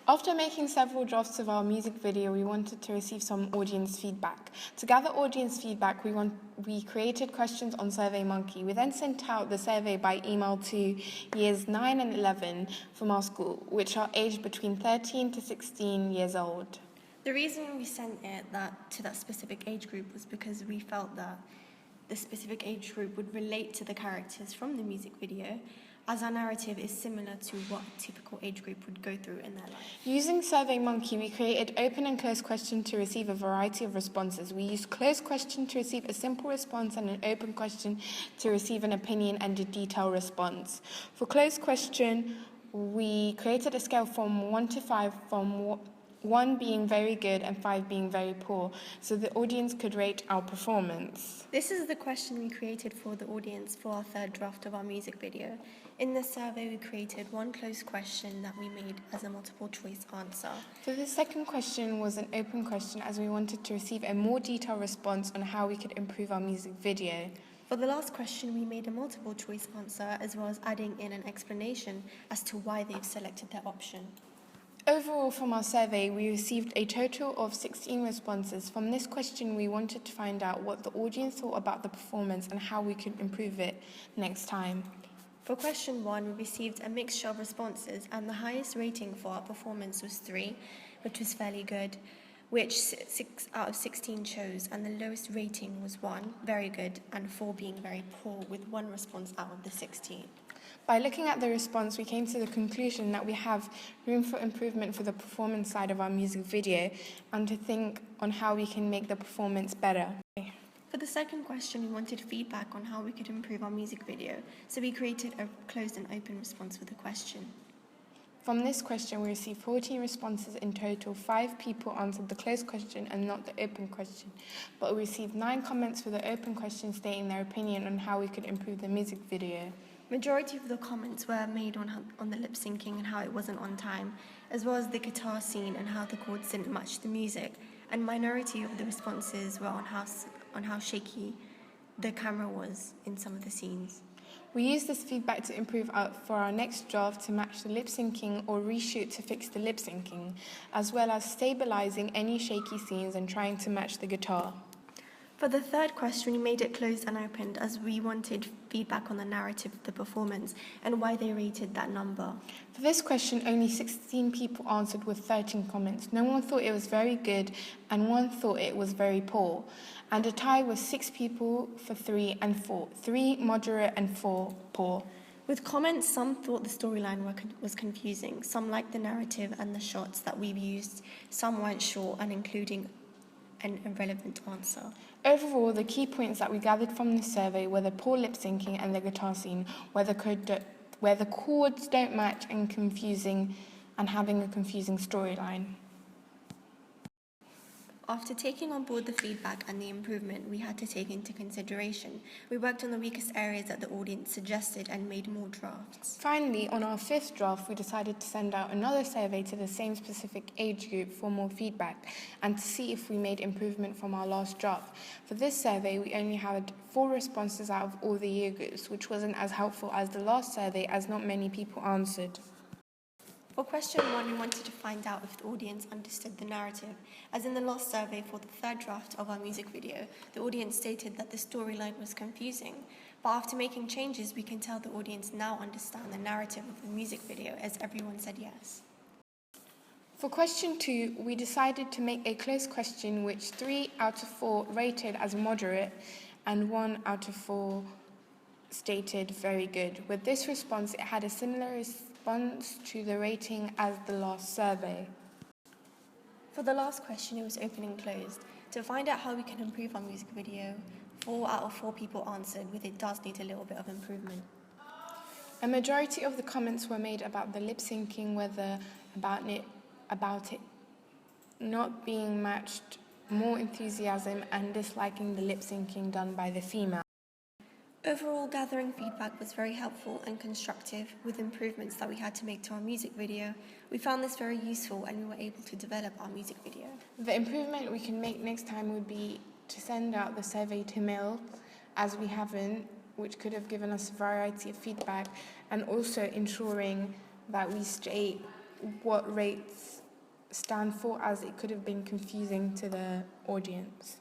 After making several drafts of our music video, we wanted to receive some audience feedback. To gather audience feedback, we created questions on SurveyMonkey. We then sent out the survey by email to years 9 and 11 from our school, which are aged between 13 to 16 years old. The reason we sent it to that specific age group was because we felt that the specific age group would relate to the characters from the music video, as our narrative is similar to what a typical age group would go through in their life. Using SurveyMonkey, we created open and closed question to receive a variety of responses. We used closed question to receive a simple response and an open question to receive an opinion and a detailed response. For closed question, we created a scale from 1 to 5, from 1 being very good and 5 being very poor, so the audience could rate our performance. This is the question we created for the audience for our third draft of our music video. In the survey, we created one closed question that we made as a multiple choice answer. So the second question was an open question, as we wanted to receive a more detailed response on how we could improve our music video. For the last question, we made a multiple choice answer, as well as adding in an explanation as to why they've selected their option. Overall, from our survey, we received a total of 16 responses. From this question, we wanted to find out what the audience thought about the performance and how we could improve it next time. For question 1, we received a mixture of responses, and the highest rating for our performance was 3, which was fairly good, which 6 out of 16 chose, and the lowest rating was 1, very good, and 4 being very poor, with 1 response out of the 16. By looking at the response, we came to the conclusion that we have room for improvement for the performance side of our music video and to think on how we can make the performance better. For the second question, we wanted feedback on how we could improve our music video, so we created a closed and open response for the question. From this question, we received 14 responses in total. 5 people answered the closed question and not the open question, but we received 9 comments for the open question stating their opinion on how we could improve the music video. Majority of the comments were made on the lip syncing and how it wasn't on time, as well as the guitar scene and how the chords didn't match the music, and minority of the responses were on how shaky the camera was in some of the scenes. We used this feedback to improve for our next draft to match the lip syncing or reshoot to fix the lip syncing, as well as stabilizing any shaky scenes and trying to match the guitar. For the third question, we made it closed and opened, as we wanted feedback on the narrative of the performance and why they rated that number. For this question, only 16 people answered with 13 comments. No one thought it was very good and 1 thought it was very poor. And a tie was 6 people for 3 and 4. 3 moderate and 4 poor. With comments, some thought the storyline was confusing. Some liked the narrative and the shots that we've used. Some weren't sure and including an irrelevant answer. Overall, the key points that we gathered from the survey were the poor lip syncing and the guitar scene, where the chords don't match and having a confusing storyline. After taking on board the feedback and the improvement we had to take into consideration, we worked on the weakest areas that the audience suggested and made more drafts. Finally, on our 5th draft, we decided to send out another survey to the same specific age group for more feedback and to see if we made improvement from our last draft. For this survey, we only had 4 responses out of all the year groups, which wasn't as helpful as the last survey, as not many people answered. For question 1, we wanted to find out if the audience understood the narrative. As in the last survey for the third draft of our music video, the audience stated that the storyline was confusing. But after making changes, we can tell the audience now understand the narrative of the music video, as everyone said yes. For question 2, we decided to make a closed question which 3 out of 4 rated as moderate and 1 out of 4 stated very good. With this response, it had a similar response to the rating as the last survey. For the last question, it was open and closed. To find out how we can improve our music video, 4 out of 4 people answered, with it does need a little bit of improvement. A majority of the comments were made about the lip syncing, whether about it not being matched, more enthusiasm, and disliking the lip syncing done by the female. Overall, gathering feedback was very helpful and constructive, with improvements that we had to make to our music video. We found this very useful and we were able to develop our music video. The improvement we can make next time would be to send out the survey to mail, as we haven't, which could have given us a variety of feedback, and also ensuring that we state what rates stand for, as it could have been confusing to the audience.